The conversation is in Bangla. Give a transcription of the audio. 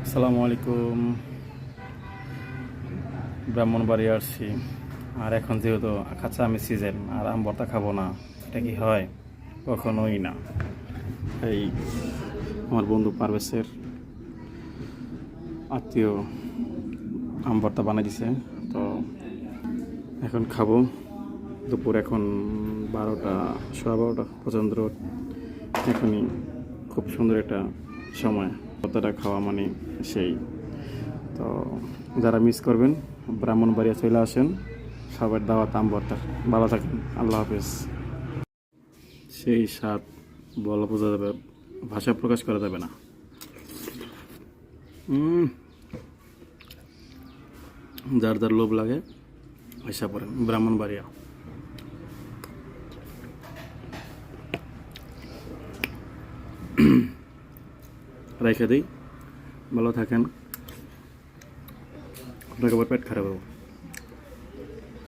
আসসালামু আলাইকুম। ব্রাহ্মণবাড়িয়া আসছি। আর এখন যেহেতু কাঁচা আমের সিজন, আর আম ভর্তা খাবো না, এটা কি হয়? কখনোই না। এই আমার বন্ধু পারভেজের আত্মীয় আম ভর্তা বানিয়ে দিছে, তো এখন খাবো। দুপুর এখন 12টা, 12:15 প্রচণ্ড রোদ। এখনই খুব সুন্দর একটা সময় ভর্তাটা খাওয়া, মানে সেই। তো যারা মিস করবেন ব্রাহ্মণবাড়িয়া চলে আসেন, সবার দাওয়াত আম ভর্তা। ভালো থাকেন, আল্লাহ হাফেজ। সেই স্বাদ বলা বোঝা যাবে, ভাষা প্রকাশ করা যাবে না। যার যার লোভ লাগে আশা পড়েন ব্রাহ্মণবাড়িয়া। রেখে দিই, ভালো থাকেন। আপনাকে আবার পেট খারাপ হবে।